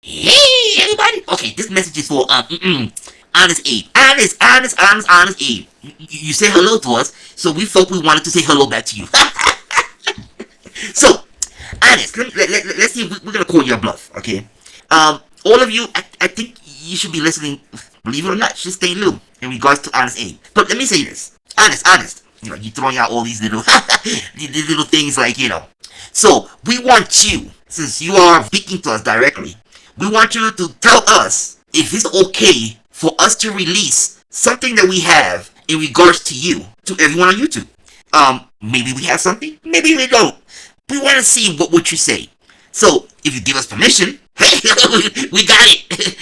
Hey, everybody. Okay, this message is for, Honest Abe. Honest Abe. You say hello to us, so we felt we wanted to say hello back to you. So, Honest, let's see if we're gonna call your bluff, okay? All of you, I think you should be listening, believe it or not, should stay low in regards to Honest Abe. But let me say this. Honest. You know, you're throwing out all these little, these little things like, you know. So, we want you, since you are speaking to us directly, we want you to tell us if it's okay for us to release something that we have in regards to you to everyone on YouTube. Maybe we have something, maybe we don't. We want to see what you say. So, if you give us permission, we got it.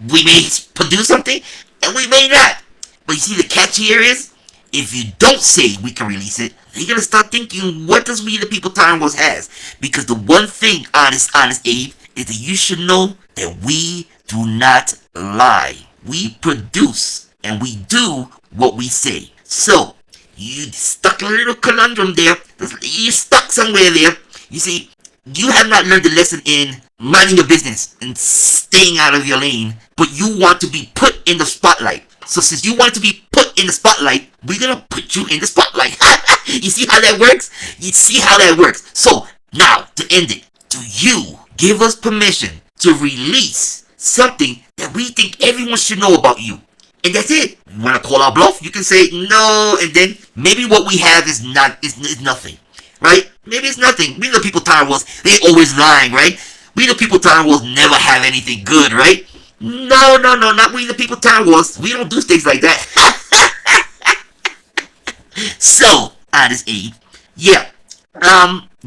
We may produce something, and we may not. But you see, the catch here is, if you don't say we can release it, they're gonna start thinking, what does We the People Tyrantwars has? Because the one thing, honest Abe, is that you should know that we do not lie. We produce, and we do what we say. So, you stuck in a little conundrum there. You stuck somewhere there. You see, you have not learned the lesson in minding your business and staying out of your lane, but you want to be put in the spotlight. So since you want to be put in the spotlight, we're gonna put you in the spotlight. You see how that works? You see how that works? So now, to end it, do you give us permission to release something that we think everyone should know about you? And that's it. You wanna call our bluff? You can say no, and then maybe what we have is nothing. Right? Maybe it's nothing. We the People Tyrantwars, they always lying, right? We the People Tyrantwars never have anything good, right? No, not We the People Tyrantwars. We don't do things like that. So, Honest Abe, yeah.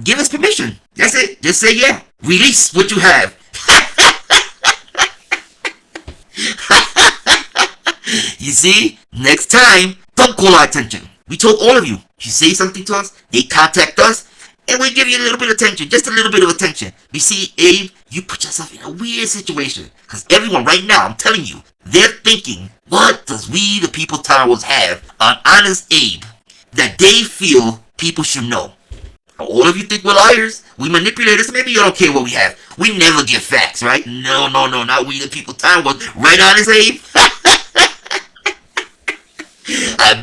Give us permission. That's it. Just say yeah. Release what you have. You see? Next time, don't call our attention. We told all of you. You say something to us, they contact us, and we give you a little bit of attention. Just a little bit of attention. You see, Abe, you put yourself in a weird situation. Because everyone right now, I'm telling you, they're thinking, what does We the People Tyrantwars have on Honest Abe that they feel people should know? All of you think we're liars, we manipulators, maybe you don't care what we have. We never give facts, right? No, not We the People Tyrantwars. Right, Honest Abe? I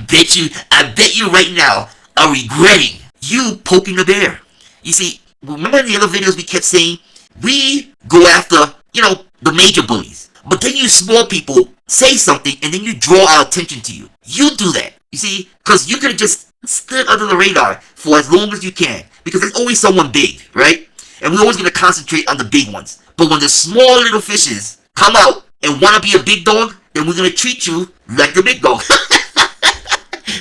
bet you right now are regretting you poking the bear. You see, remember in the other videos we kept saying, we go after, the major bullies. But then you small people say something and then you draw our attention to you. You do that, you see, because you could have just stood under the radar for as long as you can. Because there's always someone big, right? And we're always going to concentrate on the big ones. But when the small little fishes come out and want to be a big dog, then we're going to treat you like the big dog.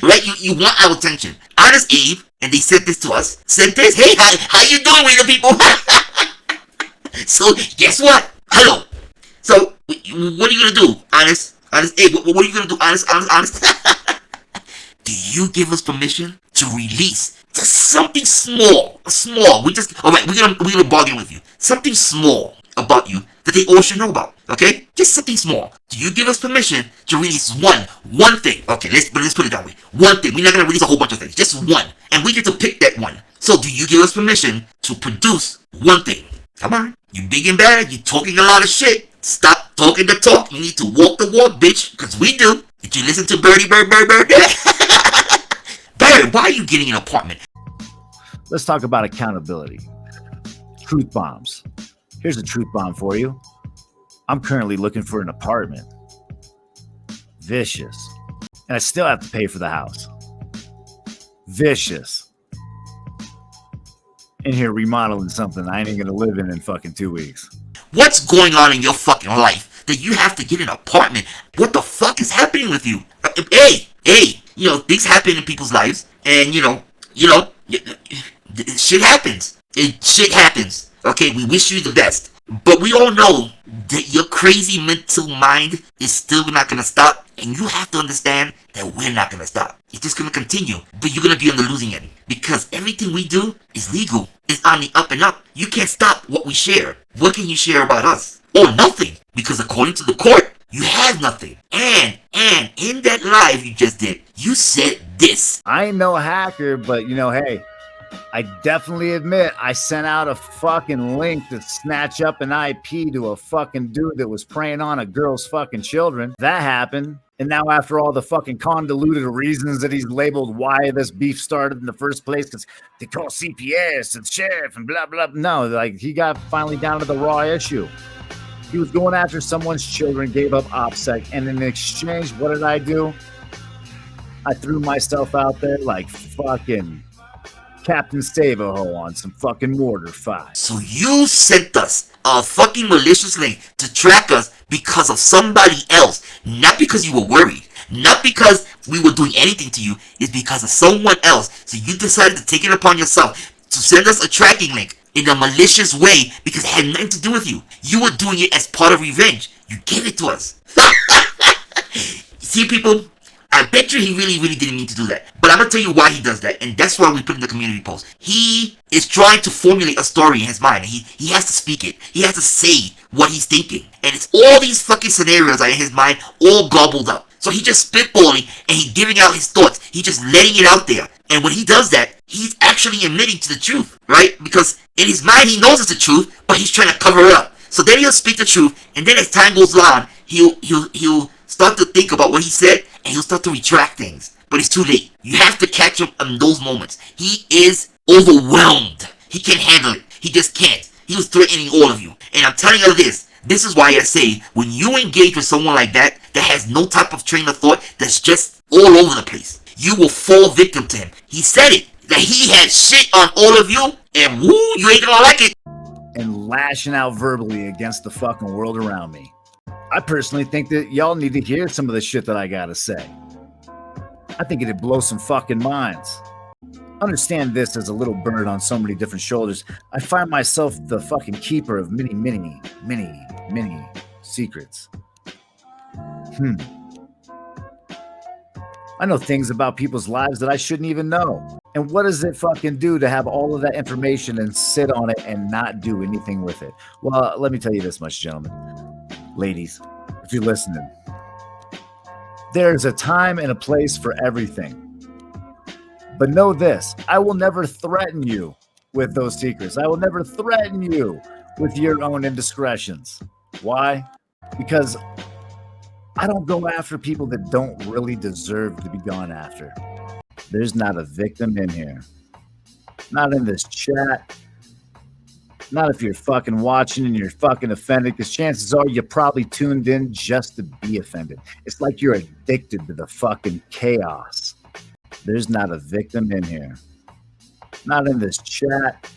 Right? You want our attention. Honest Abe, and they sent this to us, sent this, hey, how you doing, We the People? So, guess what? Hello. So, what are you going to do, Honest Abe? What are you going to do, Honest? Do you give us permission to release just something small? Alright, we're gonna bargain with you. Something small about you that they all should know about, okay? Just something small. Do you give us permission to release one thing? Okay, let's put it that way. One thing. We're not gonna release a whole bunch of things. Just one. And we get to pick that one. So do you give us permission to produce one thing? Come on. You big and bad. You talking a lot of shit. Stop talking the talk. You need to walk the walk, bitch. Because we do. Did you listen to Bird? Bird, why are you getting an apartment? Let's talk about accountability. Truth bombs. Here's a truth bomb for you. I'm currently looking for an apartment. Vicious. And I still have to pay for the house. Vicious. In here remodeling something I ain't gonna live in fucking 2 weeks. What's going on in your fucking life that you have to get an apartment? What the fuck is happening with you? Hey, things happen in people's lives, and shit happens. Shit happens. Okay, we wish you the best. But we all know that your crazy mental mind is still not gonna stop, and you have to understand that we're not gonna stop. It's just gonna continue, but you're gonna be on the losing end. Because everything we do is legal. It's on the up and up. You can't stop what we share. What can you share about us? Or nothing. Because according to the court, you have nothing. And in that live you just did, you said this. I ain't no hacker, but hey, I definitely admit I sent out a fucking link to snatch up an IP to a fucking dude that was preying on a girl's fucking children. That happened. And now after all the fucking convoluted reasons that he's labeled why this beef started in the first place, because they call CPS and sheriff and blah, blah. No, like he got finally down to the raw issue. He was going after someone's children, gave up OPSEC, and in exchange, what did I do? I threw myself out there like fucking Captain Save-A-Ho on some fucking mortar fire. So you sent us a fucking malicious link to track us because of somebody else. Not because you were worried. Not because we were doing anything to you. It's because of someone else. So you decided to take it upon yourself to send us a tracking link in a malicious way because it had nothing to do with you. You were doing it as part of revenge. You gave it to us. See, people, I bet you he really didn't mean to do that. But I'm going to tell you why he does that. And that's why we put in the community post. He is trying to formulate a story in his mind. He has to speak it. He has to say what he's thinking. And it's all these fucking scenarios are in his mind all gobbled up. So he just spitballing and he's giving out his thoughts. He's just letting it out there. And when he does that, he's actually admitting to the truth, right? Because in his mind, he knows it's the truth, but he's trying to cover it up. So then he'll speak the truth. And then as time goes on, he'll start to think about what he said. And he'll start to retract things. But it's too late. You have to catch him in those moments. He is overwhelmed. He can't handle it. He just can't. He was threatening all of you. And I'm telling you this. This is why I say, when you engage with someone like that has no type of train of thought, that's just all over the place, you will fall victim to him. He said it. That he had shit on all of you. And woo, you ain't gonna like it. And lashing out verbally against the fucking world around me. I personally think that y'all need to hear some of the shit that I gotta say. I think it'd blow some fucking minds. Understand this as a little bird on so many different shoulders. I find myself the fucking keeper of many secrets. I know things about people's lives that I shouldn't even know. And what does it fucking do to have all of that information and sit on it and not do anything with it? Well, let me tell you this much, gentlemen. Ladies, if you're listening, there's a time and a place for everything. But know this, I will never threaten you with those secrets. I will never threaten you with your own indiscretions. Why? Because I don't go after people that don't really deserve to be gone after. There's not a victim in here. Not in this chat. Not if you're fucking watching and you're fucking offended, because chances are you probably tuned in just to be offended. It's like you're addicted to the fucking chaos. There's not a victim in here. Not in this chat.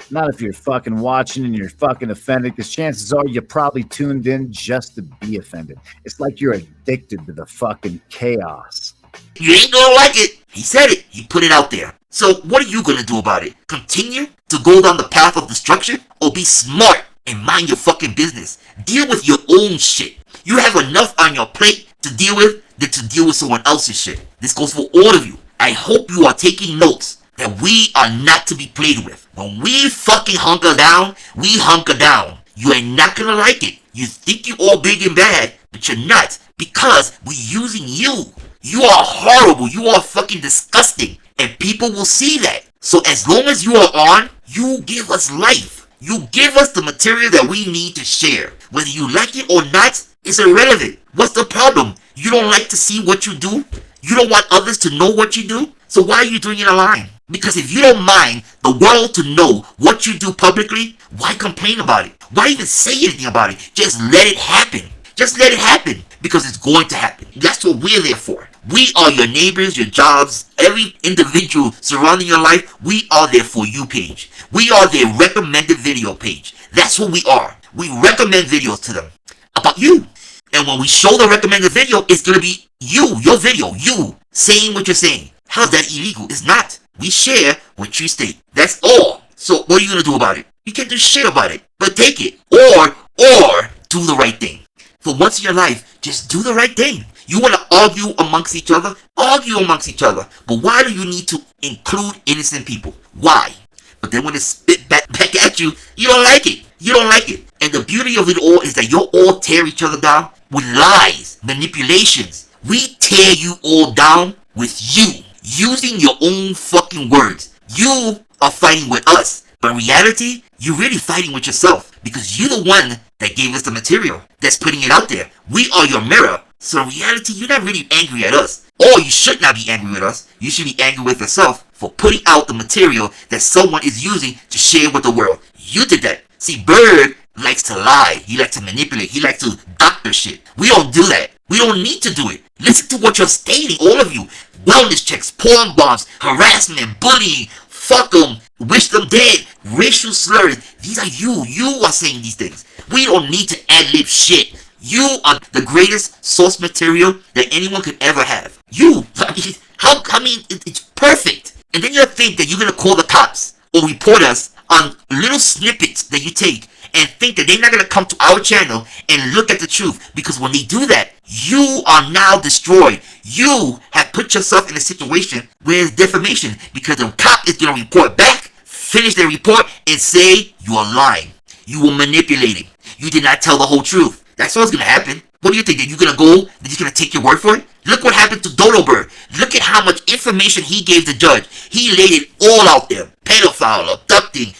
Not if you're fucking watching and you're fucking offended, because chances are you probably tuned in just to be offended. It's like you're addicted to the fucking chaos. You ain't gonna like it. He said it. He put it out there. So what are you gonna do about it? Continue to go down the path of destruction? Or be smart and mind your fucking business? Deal with your own shit. You have enough on your plate to deal with than to deal with someone else's shit. This goes for all of you. I hope you are taking notes that we are not to be played with. When we fucking hunker down, we hunker down. You are not gonna like it. You think you're all big and bad, but you're not, because we're using you. You are horrible. You are fucking disgusting. And people will see that. So as long as you are on, you give us life. You give us the material that we need to share. Whether you like it or not, it's irrelevant. What's the problem? You don't like to see what you do? You don't want others to know what you do? So why are you doing it online? Because if you don't mind the world to know what you do publicly, why complain about it? Why even say anything about it? Just let it happen. Just let it happen. Because it's going to happen. That's what we're there for. We are your neighbors, your jobs, every individual surrounding your life. We are there for you page. We are their recommended video page. That's what we are. We recommend videos to them about you. And when we show the recommended video, it's going to be you, your video, you saying what you're saying. How's that illegal? It's not. We share what you state. That's all. So what are you going to do about it? You can't do shit about it. But take it. Or do the right thing. For once in your life, just do the right thing. You want to argue amongst each other? Argue amongst each other. But why do you need to include innocent people? Why? But then when it spit back at you, you don't like it. You don't like it. And the beauty of it all is that you'll all tear each other down with lies, manipulations. We tear you all down with you. Using your own fucking words. You are fighting with us. But in reality, you're really fighting with yourself because you're the one that gave us the material that's putting it out there. We are your mirror. So in reality, you're not really angry at us. Or you should not be angry with us. You should be angry with yourself for putting out the material that someone is using to share with the world. You did that. See, Bird likes to lie. He likes to manipulate. He likes to doctor shit. We don't do that. We don't need to do it. Listen to what you're stating, all of you. Wellness checks, porn bombs, harassment, bullying, fuck them, wish them dead, racial slurs. These are you. You are saying these things. We don't need to ad-lib shit. You are the greatest source material that anyone could ever have. You. It's perfect. And then you think that you're going to call the cops or report us on little snippets that you take and think that they're not going to come to our channel and look at the truth. Because when they do that, you are now destroyed. You have put yourself in a situation where it's defamation. Because the cop is going to report back, finish their report, and say you are lying. You were manipulating. You did not tell the whole truth. That's what's going to happen. What do you think? That you're going to go, that you're going to take your word for it? Look what happened to Dodo Bird. Look at how much information he gave the judge. He laid it all out there. Pedophile, abducting,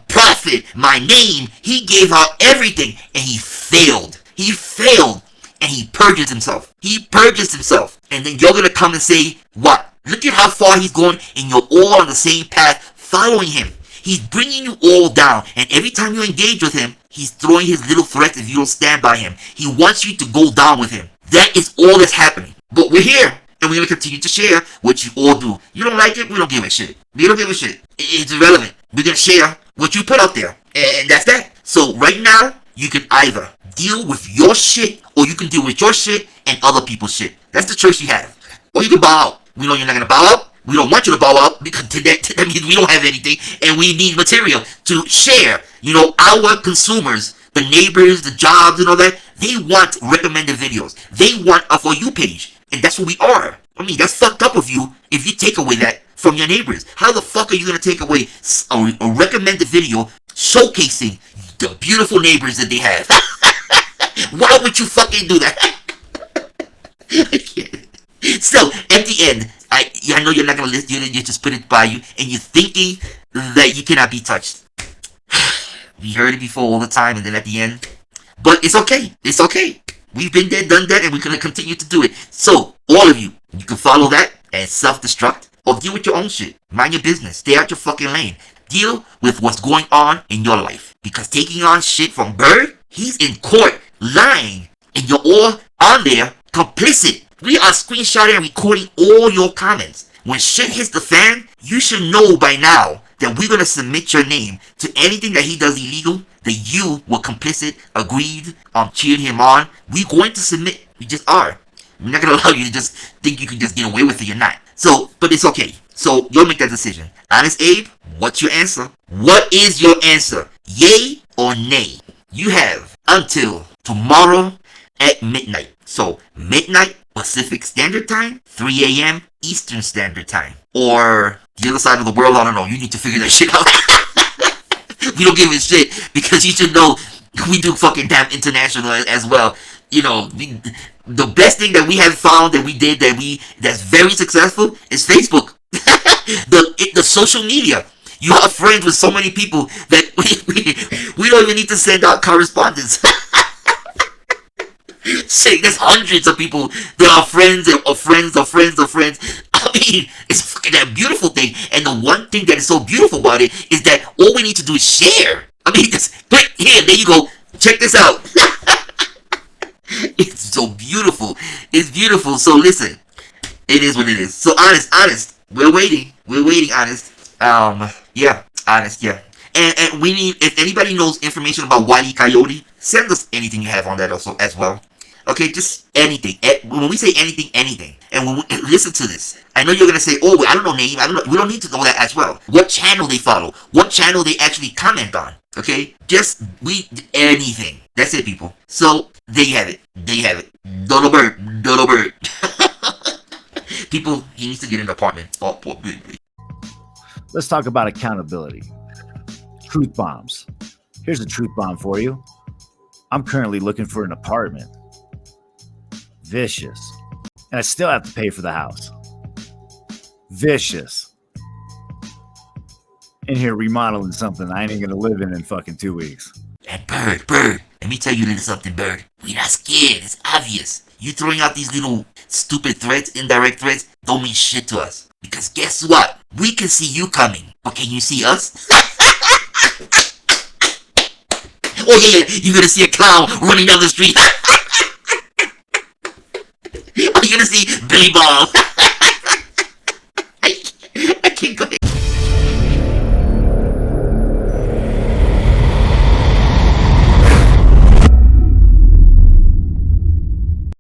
prophet, my name. He gave out everything and he failed. He failed and he purges himself. He purges himself. And then you're going to come and say, what? Look at how far he's going and you're all on the same path following him. He's bringing you all down, and every time you engage with him, he's throwing his little threats if you don't stand by him. He wants you to go down with him. That is all that's happening. But we're here, and we're going to continue to share what you all do. You don't like it? We don't give a shit. We don't give a shit. It's irrelevant. We're going to share what you put out there, and that's that. So right now, you can either deal with your shit, or you can deal with your shit and other people's shit. That's the choice you have. Or you can bow out. We know you're not going to bow out. We don't want you to bow out because that means we don't have anything and we need material to share. You know, our consumers, the neighbors, the jobs and all that, they want recommended videos. They want a For You page. And that's what we are. I mean, that's fucked up of you if you take away that from your neighbors. How the fuck are you going to take away a recommended video showcasing the beautiful neighbors that they have? Why would you fucking do that? So, at the end, I know you're not going to listen, you just put it by you, and you're thinking that you cannot be touched. We heard it before all the time, and then at the end. But it's okay. It's okay. We've been there, done that, and we're going to continue to do it. So, all of you, you can follow that and self-destruct, or deal with your own shit. Mind your business. Stay out your fucking lane. Deal with what's going on in your life. Because taking on shit from Bird, he's in court lying, and you're all on there complicit. We are screenshotting and recording all your comments. When shit hits the fan, you should know by now that we're going to submit your name to anything that he does illegal, that you were complicit, agreed, cheered him on. We're going to submit. We just are. We're not going to allow you to just think you can just get away with it. You're not. So, but it's okay. So, you'll make that decision. Honest Abe, what's your answer? What is your answer? Yay or nay? You have until tomorrow at midnight. So, midnight Pacific Standard Time, 3 a.m. Eastern Standard Time. Or the other side of the world, I don't know. You need to figure that shit out. We don't give a shit because you should know we do fucking damn international as well. You know, the best thing that we have found that we did that's very successful is Facebook. the social media. You are friends with so many people that we don't even need to send out correspondence. Say, there's hundreds of people that are friends of friends of friends of friends. I mean, it's fucking that beautiful thing. And the one thing that is so beautiful about it is that all we need to do is share. I mean, just click here, there you go. Check this out. It's so beautiful. It's beautiful. So listen, it is what it is. So honest. We're waiting, honest. Yeah, honest, yeah. And we need, if anybody knows information about Wile E. Coyote, send us anything you have on that also as well. Okay, just anything. When we say anything. And when we listen to this, I know you're gonna say, "Oh, I don't know name. I don't know." We don't need to know that as well. What channel they follow? What channel they actually comment on? Okay, just anything. That's it, people. So there you have it. Dodo Bird. People, he needs to get an apartment. Oh, poor baby. Let's talk about accountability. Truth bombs. Here's a truth bomb for you. I'm currently looking for an apartment. Vicious. And I still have to pay for the house. Vicious. in here remodeling something I ain't gonna live in fucking 2 weeks. And Bird, let me tell you a little something, Bird. We not scared, it's obvious. You throwing out these little stupid threats, indirect threats, don't mean shit to us. Because guess what? We can see you coming, but can you see us? Oh yeah, you're gonna see a clown running down the street. Are you gonna see Billy Bob?